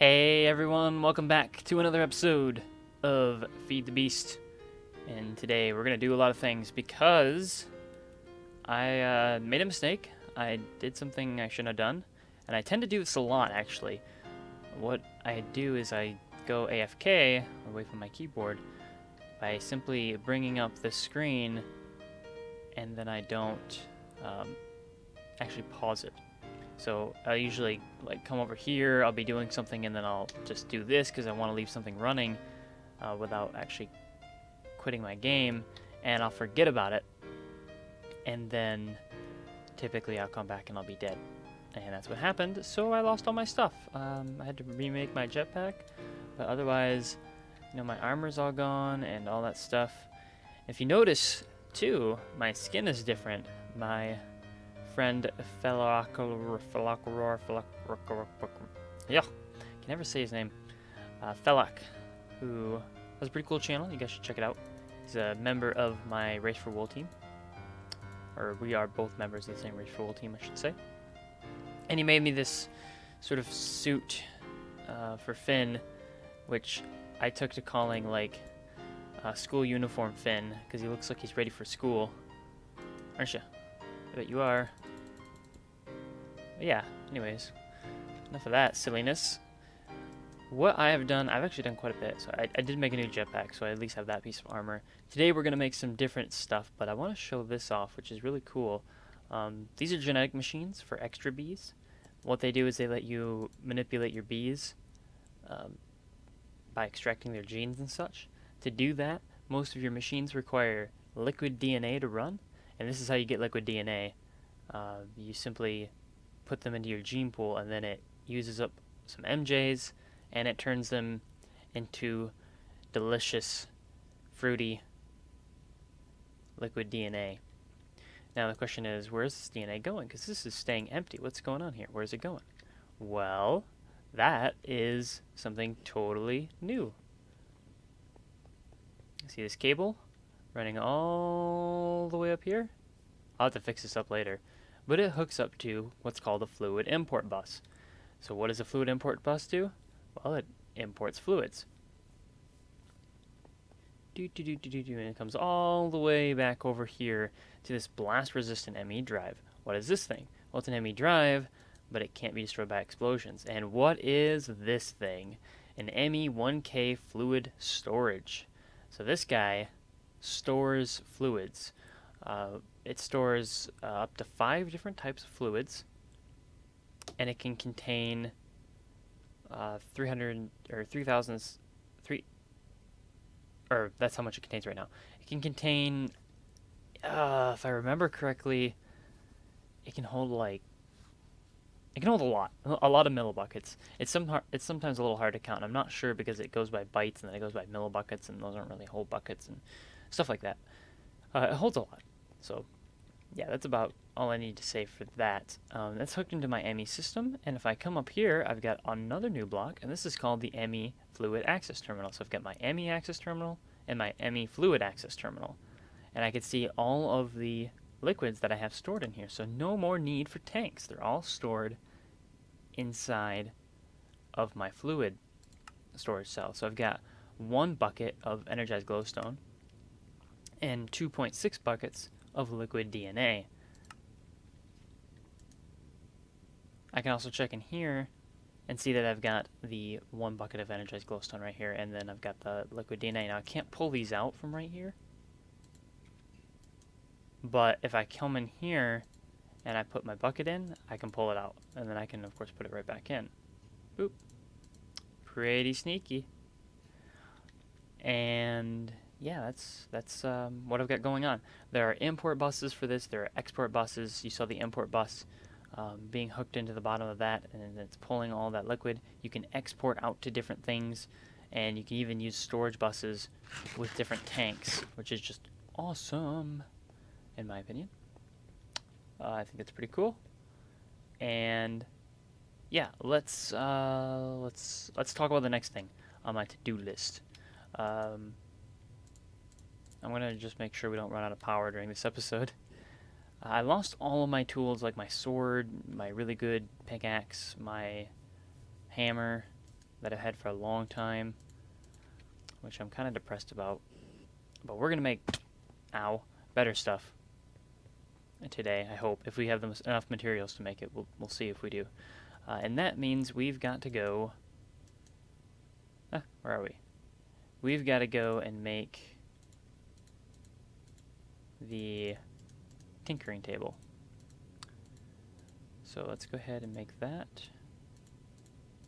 Hey everyone, welcome back to another episode of Feed the Beast. And today we're going to do a lot of things because I made a mistake. I did something I shouldn't have done. And I tend to do this a lot actually. What I do is I go AFK, away from my keyboard, by simply bringing up the screen and then I don't actually pause it. So I'll usually come over here, I'll be doing something, and then I'll just do this because I want to leave something running without actually quitting my game, and I'll forget about it, and then typically I'll come back and I'll be dead. And that's what happened, so I lost all my stuff. I had to remake my jetpack, but otherwise, my armor's all gone and all that stuff. If you notice, too, my skin is different. My friend yeah, can never say his name. Felak, who has a pretty cool channel. You guys should check it out. He's a member of my Race for Wool team, or we are both members of the same Race for Wool team, I should say. And he made me this sort of suit for Finn, which I took to calling school uniform Finn, because he looks like he's ready for school, aren't you? I bet you are. But yeah, anyways, enough of that silliness. What I have done, I've actually done quite a bit. So I did make a new jetpack, so I at least have that piece of armor. Today we're going to make some different stuff, but I want to show this off, which is really cool. These are genetic machines for extra bees. What they do is they let you manipulate your bees by extracting their genes and such. To do that, most of your machines require liquid DNA to run. And this is how you get liquid DNA. You simply put them into your gene pool, and then it uses up some MJs, and it turns them into delicious, fruity, liquid DNA. Now the question is, where's this DNA going? Because this is staying empty. What's going on here? Where's it going? Well, that is something totally new. See this cable? Running all the way up here. I'll have to fix this up later. But it hooks up to what's called a fluid import bus. So what does a fluid import bus do? Well, it imports fluids. And it comes all the way back over here to this blast-resistant Emmy drive. What is this thing? Well, it's an Emmy drive, but it can't be destroyed by explosions. And what is this thing? An Emmy 1K fluid storage. So this guy stores fluids. It stores up to 5 different types of fluids, and it can contain 300 or 3,000 or that's how much it contains right now. It can contain, if I remember correctly, it can hold a lot of millibuckets. It's sometimes a little hard to count. I'm not sure because it goes by bytes and then it goes by millibuckets, and those aren't really whole buckets and stuff like that. It holds a lot. So, yeah, that's about all I need to say for that. That's hooked into my Emmy system, and if I come up here, I've got another new block, and this is called the Emmy Fluid Access Terminal. So I've got my Emmy Access Terminal and my Emmy Fluid Access Terminal, and I can see all of the liquids that I have stored in here. So no more need for tanks. They're all stored inside of my fluid storage cell. So I've got 1 bucket of energized glowstone and 2.6 buckets of liquid DNA. I can also check in here and see that I've got the 1 bucket of energized glowstone right here, and then I've got the liquid DNA. Now I can't pull these out from right here, but if I come in here and I put my bucket in, I can pull it out, and then I can of course put it right back in. Boop. Pretty sneaky. And yeah, that's what I've got going on. There are import buses for this. There are export buses. You saw the import bus being hooked into the bottom of that, and it's pulling all that liquid. You can export out to different things, and you can even use storage buses with different tanks, which is just awesome, in my opinion. I think that's pretty cool. And yeah, let's talk about the next thing on my to-do list. I'm going to just make sure we don't run out of power during this episode. I lost all of my tools, like my sword, my really good pickaxe, my hammer, that I've had for a long time, which I'm kind of depressed about. But we're going to make, better stuff today, I hope. If we have enough materials to make it, we'll see if we do. And that means we've got to go... where are we? We've got to go and make the tinkering table. So let's go ahead and make that.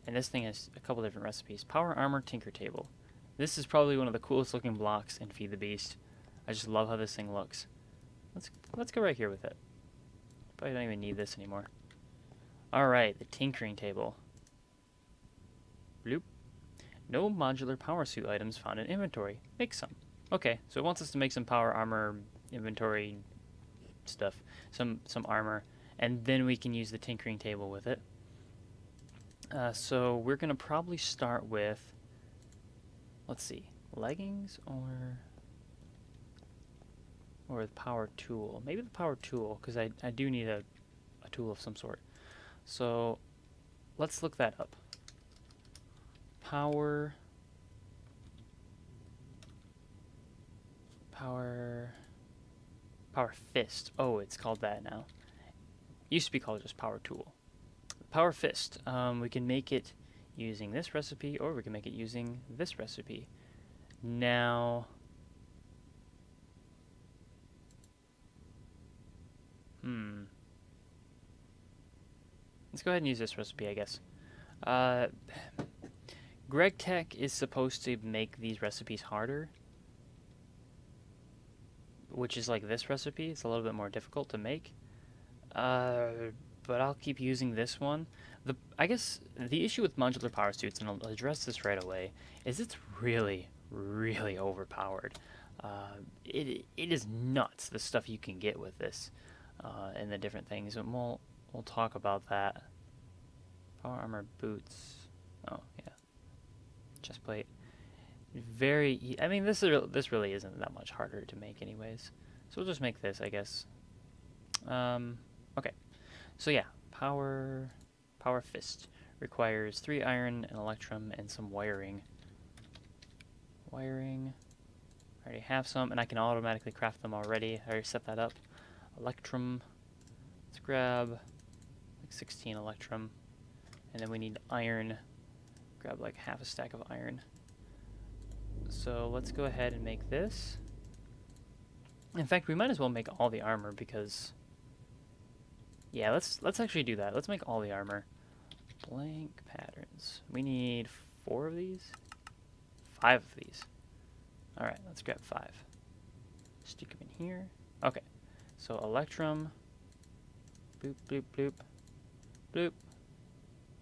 And this thing has a couple different recipes. Power Armor Tinker Table. This is probably one of the coolest looking blocks in Feed the Beast. I just love how this thing looks. Let's go right here with it. Probably don't even need this anymore. Alright, the tinkering table. Bloop. No modular power suit items found in inventory. Make some. Okay, so it wants us to make some power armor inventory stuff. Some armor. And then we can use the tinkering table with it. So we're going to probably start with, let's see, leggings or the power tool. Maybe the power tool, because I do need a tool of some sort. So let's look that up. Power fist. Oh, it's called that now. It used to be called just power tool. Power fist. We can make it using this recipe, or we can make it using this recipe. Now, let's go ahead and use this recipe, I guess. Greg Tech is supposed to make these recipes harder, which is like this recipe. It's a little bit more difficult to make. But I'll keep using this one. I guess the issue with modular power suits, and I'll address this right away, is it's really, really overpowered. It is nuts, the stuff you can get with this, and the different things. And we'll talk about that. Power armor boots. Oh yeah. Chest plate. I mean, this really isn't that much harder to make, anyways. So we'll just make this, I guess. Okay. So yeah, power fist requires 3 iron, an electrum, and some wiring. I already have some, and I can automatically craft them already. I already set that up. Electrum. Let's grab like 16 electrum, and then we need iron. Grab like half a stack of iron. So let's go ahead and make this. In fact, we might as well make all the armor because... yeah, let's actually do that. Let's make all the armor. Blank patterns. We need 4 of these? 5 of these. Alright, let's grab 5. Stick them in here. Okay. So electrum. Bloop, bloop, bloop. Bloop.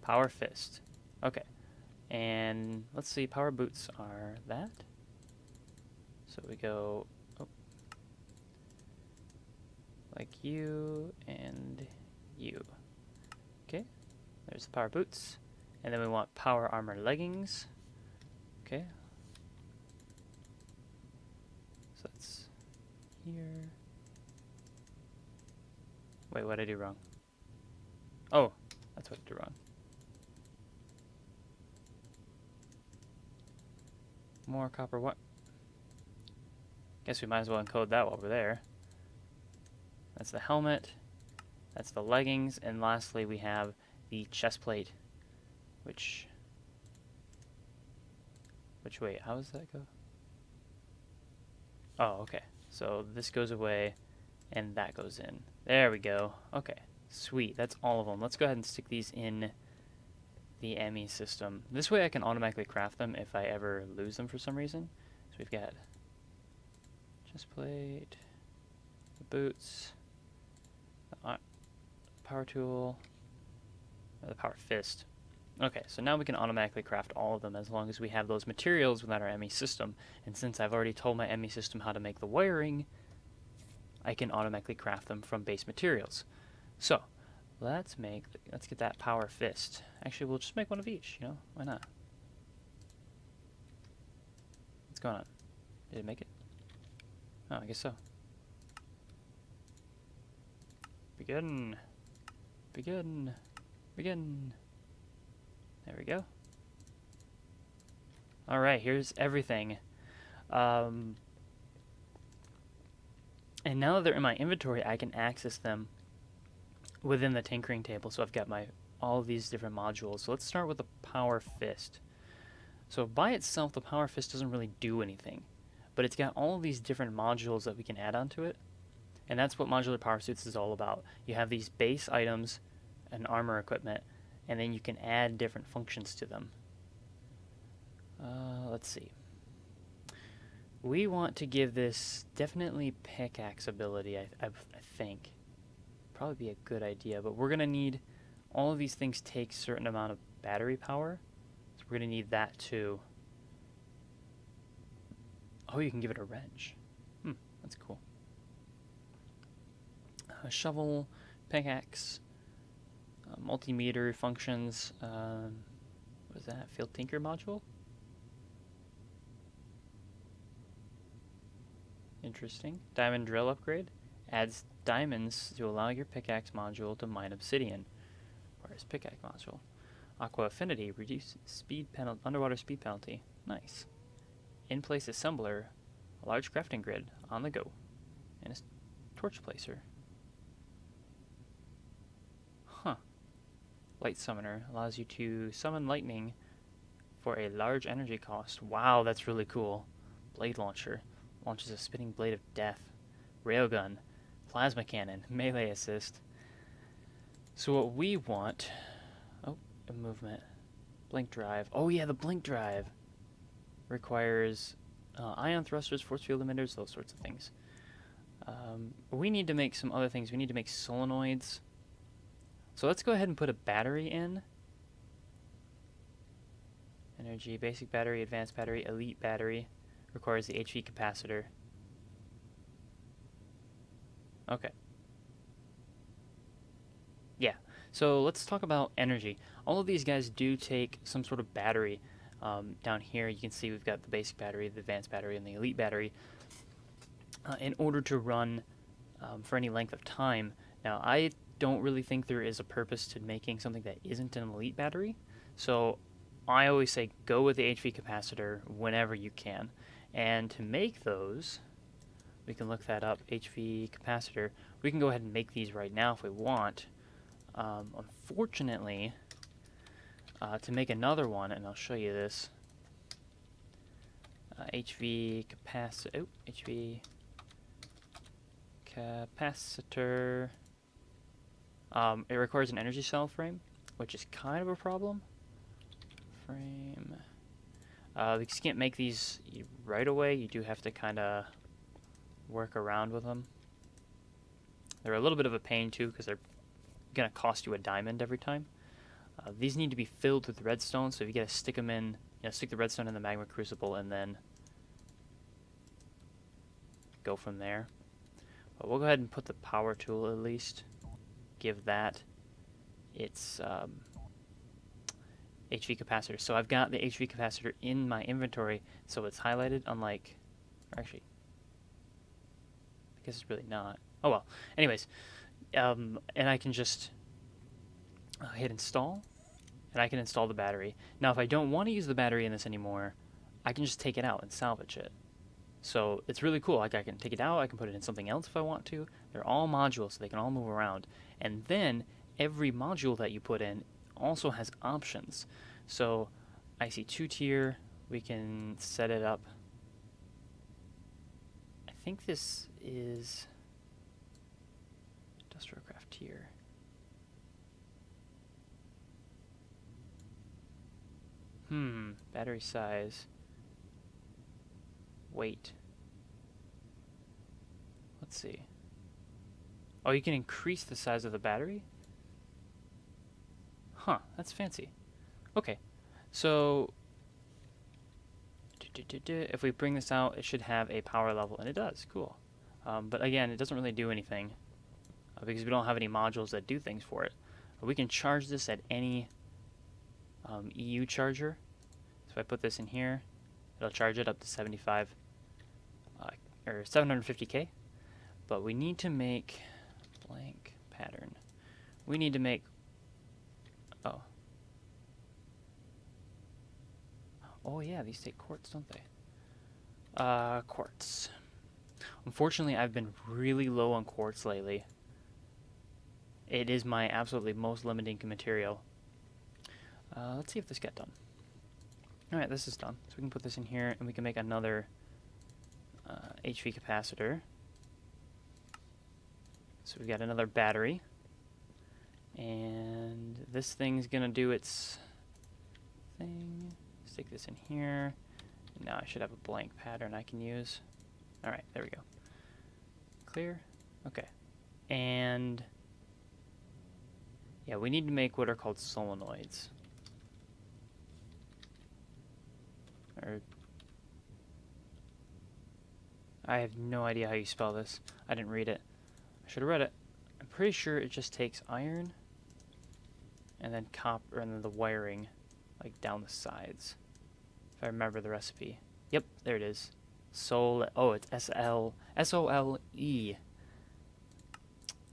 Power fist. Okay. And let's see, power boots are that. So we go like you and you. Okay, there's the power boots. And then we want power armor leggings. Okay. So that's here. Wait, what did I do wrong? Oh, that's what I did wrong. More copper what? Guess we might as well encode that while we're there. That's the helmet. That's the leggings. And lastly, we have the chest plate. Which wait, how does that go? Oh, okay. So this goes away, and that goes in. There we go. Okay, sweet. That's all of them. Let's go ahead and stick these in the Emmy system. This way I can automatically craft them if I ever lose them for some reason. So we've got chest plate, the boots, the power tool, or the power fist. Okay, so now we can automatically craft all of them as long as we have those materials within our Emmy system. And since I've already told my Emmy system how to make the wiring, I can automatically craft them from base materials. So let's get that power fist. Actually, we'll just make one of each, you know? Why not? What's going on? Did it make it? Oh, I guess so. Begin. Begin. Begin. There we go. Alright, here's everything. And now that they're in my inventory, I can access them within the tinkering table. So I've got all of these different modules. So let's start with the Power Fist. So by itself, the Power Fist doesn't really do anything, but it's got all of these different modules that we can add onto it. And that's what Modular Power Suits is all about. You have these base items and armor equipment, and then you can add different functions to them. Let's see. We want to give this definitely pickaxe ability, I think. Probably be a good idea, but we're going to need all of these things take a certain amount of battery power, so we're going to need that too. Oh, you can give it a wrench. That's cool. Shovel, pickaxe, multimeter functions. What is that? Field Tinker module? Interesting. Diamond drill upgrade. Adds diamonds to allow your pickaxe module to mine obsidian. Where's pickaxe module? Aqua affinity. Reduce speed penalty. Underwater speed penalty. Nice. In-place assembler. A large crafting grid. On the go. And a torch placer. Huh. Light summoner. Allows you to summon lightning for a large energy cost. Wow, that's really cool. Blade launcher. Launches a spinning blade of death. Railgun. Plasma cannon. Melee assist. So what we want... Oh, a movement. Blink drive. Oh yeah, the blink drive. Requires ion thrusters, force field emitters, those sorts of things. We need to make some other things. We need to make solenoids. So let's go ahead and put a battery in. Energy, basic battery, advanced battery, elite battery. Requires the HV capacitor. Okay. Yeah, so let's talk about energy. All of these guys do take some sort of battery. Down here you can see we've got the basic battery, the advanced battery, and the elite battery. In order to run for any length of time. Now I don't really think there is a purpose to making something that isn't an elite battery. So I always say go with the HV capacitor whenever you can. And to make those, we can look that up, HV capacitor. We can go ahead and make these right now if we want. Unfortunately, to make another one, and I'll show you this, HV capacitor, HV capacitor, it requires an energy cell frame, which is kind of a problem. Frame. We just can't make these right away. You do have to kind of work around with them. They're a little bit of a pain too because they're going to cost you a diamond every time. These need to be filled with redstone, so you got to stick them in, stick the redstone in the magma crucible and then go from there. But we'll go ahead and put the power tool at least. Give that its HV capacitor. So I've got the HV capacitor in my inventory, so it's highlighted, unlike, or actually, I guess it's really not. Oh well. Anyways, and I can just hit install, and I can install the battery. Now, if I don't want to use the battery in this anymore, I can just take it out and salvage it. So it's really cool. Like I can take it out, I can put it in something else if I want to. They're all modules, so they can all move around. And then every module that you put in also has options. So I see 2-tier. We can set it up. I think this is industrial craft tier. Battery size. Weight. Let's see. Oh, you can increase the size of the battery? Huh, that's fancy. Okay, so if we bring this out, it should have a power level, and it does. Cool. But again, it doesn't really do anything because we don't have any modules that do things for it. But we can charge this at any EU charger. So if I put this in here, it'll charge it up to 75 or 750K. But we need to make blank pattern. We need to make Oh yeah, these take quartz, don't they? Quartz. Unfortunately, I've been really low on quartz lately. It is my absolutely most limiting material. Let's see if this got done. Alright, this is done. So we can put this in here, and we can make another HV capacitor. So we've got another battery. And this thing's gonna do its thing. Stick this in here. Now I should have a blank pattern I can use. Alright, there we go. Clear? Okay. And yeah, we need to make what are called solenoids. Or I have no idea how you spell this. I didn't read it. I should have read it. I'm pretty sure it just takes iron and then copper and then the wiring like down the sides. If I remember the recipe. Yep, there it is. Oh, it's S-O-L-E.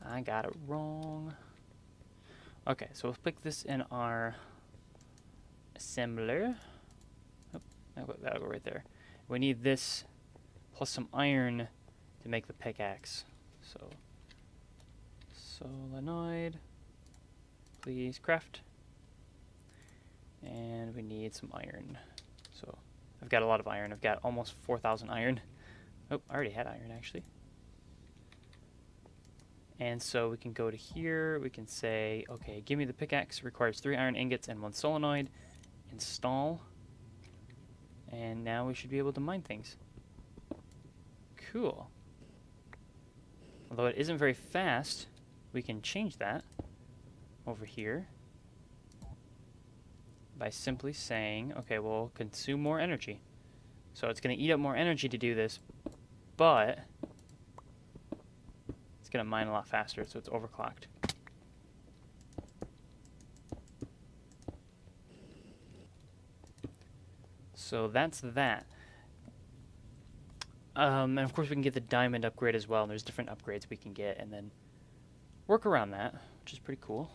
I got it wrong. Okay, so we'll pick this in our assembler. Oh, that'll go right there. We need this plus some iron to make the pickaxe. So, solenoid, please craft. And we need some iron. So, I've got a lot of iron. I've got almost 4,000 iron. Oh, I already had iron actually. And so we can go to here, we can say, okay, give me the pickaxe, requires 3 iron ingots and 1 solenoid. Install. And now we should be able to mine things. Cool. Although it isn't very fast, we can change that over here by simply saying, okay, we'll consume more energy. So it's going to eat up more energy to do this, but it's going to mine a lot faster, so it's overclocked. So that's that. And of course we can get the diamond upgrade as well, and there's different upgrades we can get, and then work around that, which is pretty cool.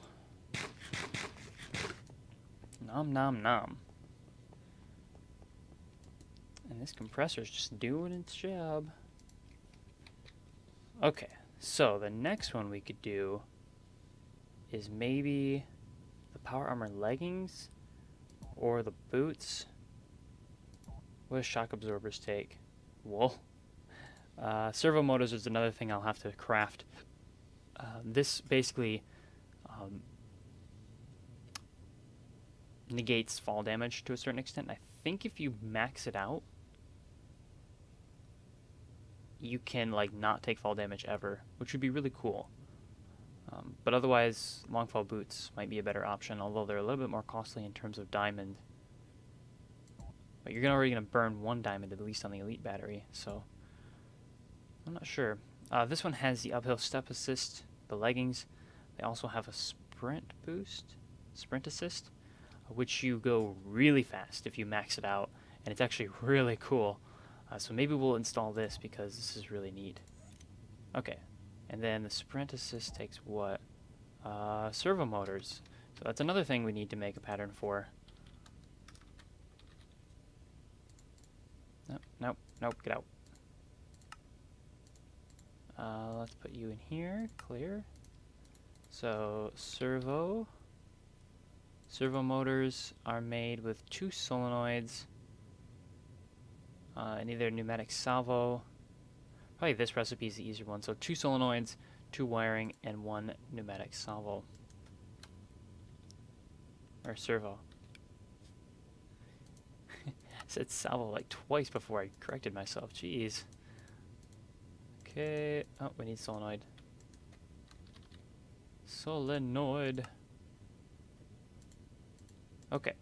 Nom nom nom. And this compressor's just doing its job. Okay, so the next one we could do is maybe the power armor leggings or the boots. What does shock absorbers take? Wool. Servo motors is another thing I'll have to craft. This basically negates fall damage to a certain extent. I think if you max it out, you can like not take fall damage ever, which would be really cool. But otherwise, long fall boots might be a better option, although they're a little bit more costly in terms of diamond. But you're already going to burn 1 diamond at least on the elite battery, so I'm not sure. This one has the uphill step assist, the leggings. They also have a sprint boost, sprint assist, which you go really fast if you max it out, and it's actually really cool. So maybe we'll install this because this is really neat. Okay, and then the sprint assist takes what? Servo motors. So that's another thing we need to make a pattern for. Nope, nope, nope, get out. Let's put you in here, clear. So, servo motors are made with 2 solenoids, and either pneumatic salvo. Probably this recipe is the easier one. So 2 solenoids, 2 wiring, and 1 pneumatic salvo. Or servo. I said salvo like twice before I corrected myself. Jeez. Okay. Oh, we need solenoid. Solenoid. Okay.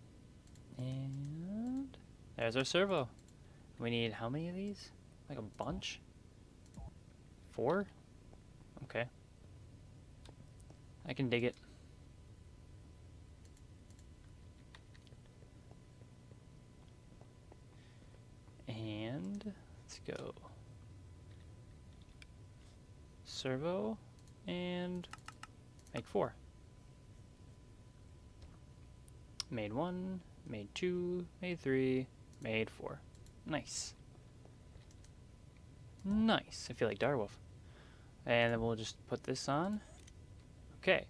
And there's our servo. We need how many of these? Like a bunch? 4? Okay. I can dig it. And let's go. Servo and make 4. Made 1, made 2, made 3, made for. Nice. Nice. I feel like Darwolf. And then we'll just put this on. Okay.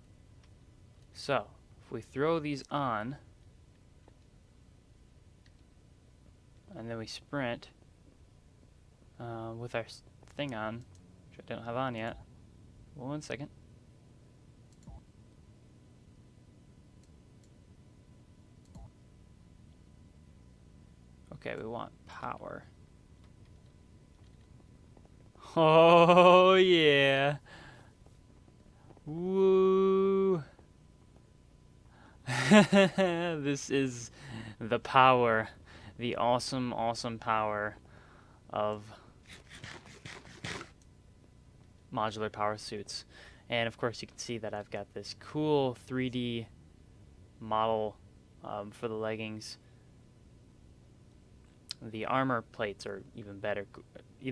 So, if we throw these on, and then we sprint with our thing on, which I don't have on yet. 1 second. Okay, we want power. Oh, yeah. Woo. This is the power. The awesome, awesome power of Modular Power Suits. And of course you can see that I've got this cool 3D model for the leggings. The armor plates are even better.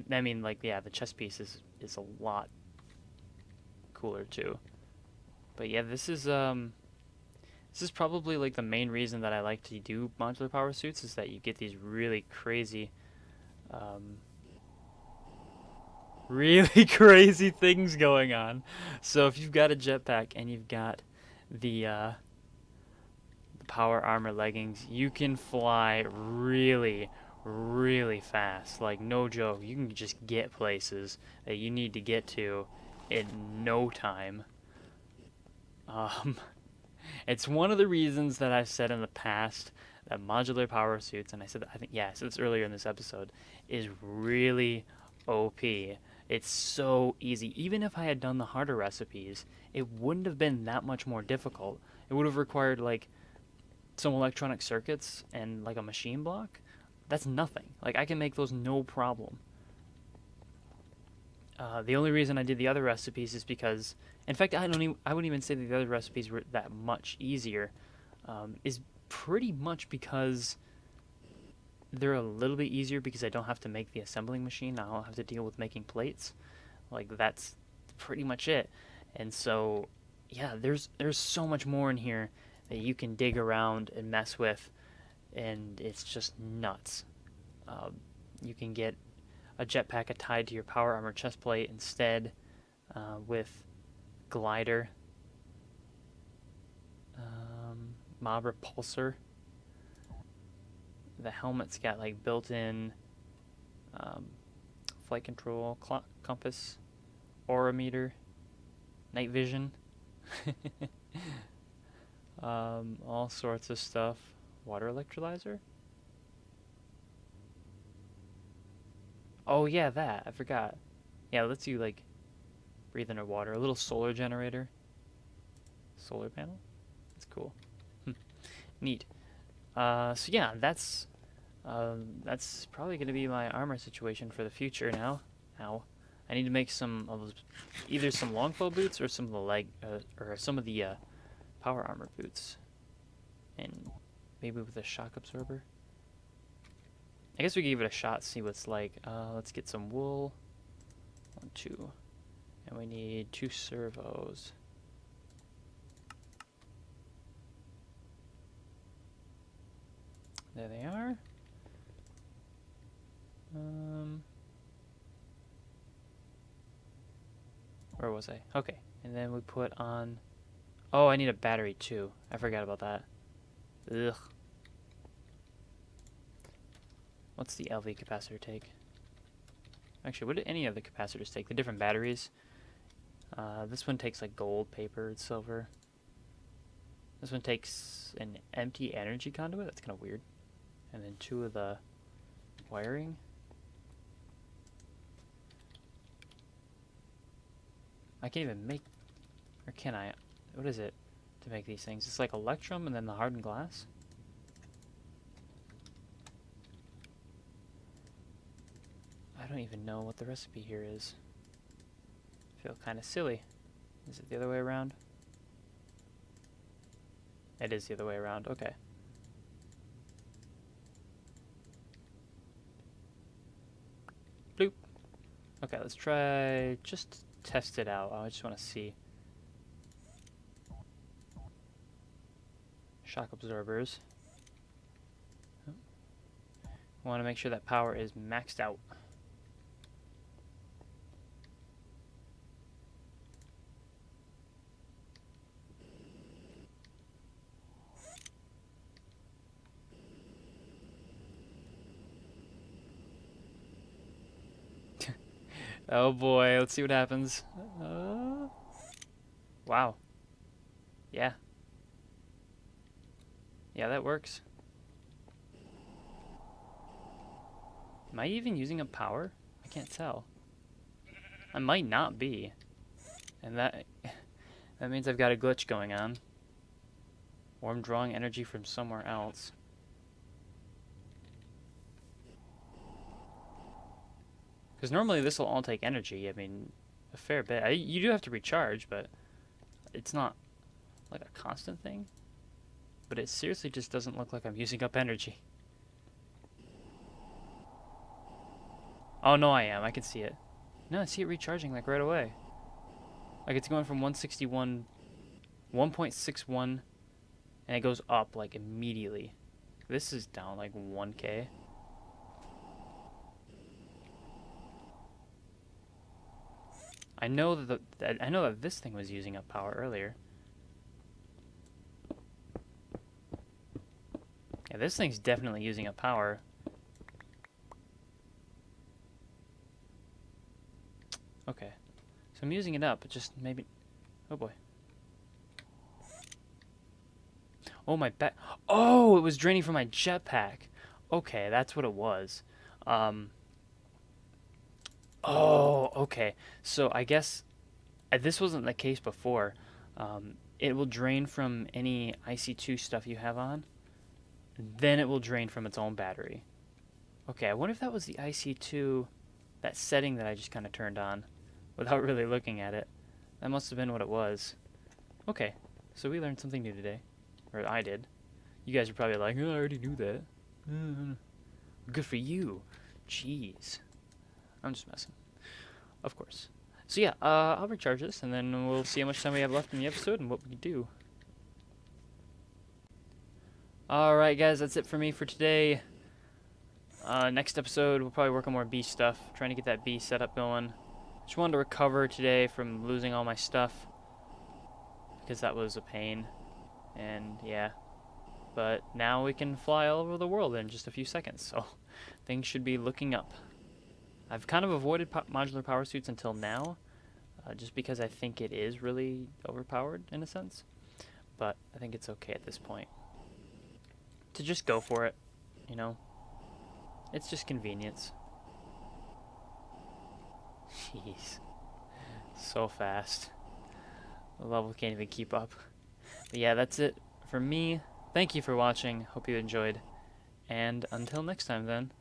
I mean, like, yeah, the chest piece is a lot cooler too. But yeah, this is probably like the main reason that I like to do Modular Power Suits, is that you get these really crazy really crazy things going on. So if you've got a jetpack and you've got the power armor leggings, you can fly really, really fast. Like, no joke. You can just get places that you need to get to in no time. It's one of the reasons that I've said in the past that Modular Power Suits, and I said this earlier in this episode, is really OP. It's so easy. Even if I had done the harder recipes, it wouldn't have been that much more difficult. It would have required like some electronic circuits and like a machine block. That's nothing. Like, I can make those no problem. The only reason I did the other recipes is because, in fact, I wouldn't even say that the other recipes were that much easier. Is pretty much because they're a little bit easier because I don't have to make the assembling machine. I don't have to deal with making plates. Like, that's pretty much it. And so, yeah, there's so much more in here that you can dig around and mess with, and it's just nuts. You can get a jetpack tied to your power armor chest plate instead, with glider, mob repulsor. The helmet's got like built-in flight control, compass, aura meter, night vision, all sorts of stuff. Water electrolyzer. Oh yeah, that I forgot. Yeah, it lets you like breathe underwater. A little solar generator. Solar panel. That's cool. Neat. So yeah, that's probably going to be my armor situation for the future now. Now, I need to make some of those, either some longbow boots or some of the power armor boots, and maybe with a shock absorber. I guess we could give it a shot, see what's like. Let's get some wool. 1, 2, and we need 2 servos. There they are. Where was I? Okay, and then we put on. Oh, I need a battery too. I forgot about that. Ugh. What's the LV capacitor take? Actually, what do any of the capacitors take? The different batteries. This one takes like gold, paper, and silver. This one takes an empty energy conduit. That's kind of weird. And then 2 of the wiring. I can't even make, or can I? What is it to make these things? It's like electrum and then the hardened glass. I don't even know what the recipe here is. I feel kind of silly. Is it the other way around? It is the other way around. Okay. Bloop. Okay, let's try just test it out. I just want to see. Shock absorbers. I want to make sure that power is maxed out. Oh boy, let's see what happens. Wow. Yeah. Yeah, that works. Am I even using up power? I can't tell. I might not be. And that means I've got a glitch going on. Or I'm drawing energy from somewhere else. Because normally this will all take energy. I mean, a fair bit. You do have to recharge, but it's not like a constant thing. But it seriously just doesn't look like I'm using up energy. Oh, no, I am. I can see it. No, I see it recharging like right away. Like it's going from 161, 1.61, and it goes up like immediately. This is down like 1K. I know that this thing was using up power earlier. Yeah, this thing's definitely using up power. Okay. So I'm using it up, but just maybe... Oh boy. Oh, my back... Oh, it was draining from my jetpack. Okay, that's what it was. Oh, okay. So I guess this wasn't the case before. It will drain from any IC2 stuff you have on. Then it will drain from its own battery. Okay, I wonder if that was the IC2, that setting that I just kind of turned on without really looking at it. That must have been what it was. Okay, so we learned something new today. Or I did. You guys are probably like, oh, I already knew that. Good for you. Jeez. I'm just messing. Of course. So yeah, I'll recharge this, and then we'll see how much time we have left in the episode and what we can do. Alright guys, that's it for me for today. Next episode, we'll probably work on more bee stuff. Trying to get that bee setup going. Just wanted to recover today from losing all my stuff. Because that was a pain. And yeah. But now we can fly all over the world in just a few seconds. So things should be looking up. I've kind of avoided modular power suits until now. Just because I think it is really overpowered in a sense. But I think it's okay at this point. To just go for it, you know? It's just convenience. Jeez. So fast. The level can't even keep up. But yeah, that's it for me. Thank you for watching. Hope you enjoyed. And until next time then.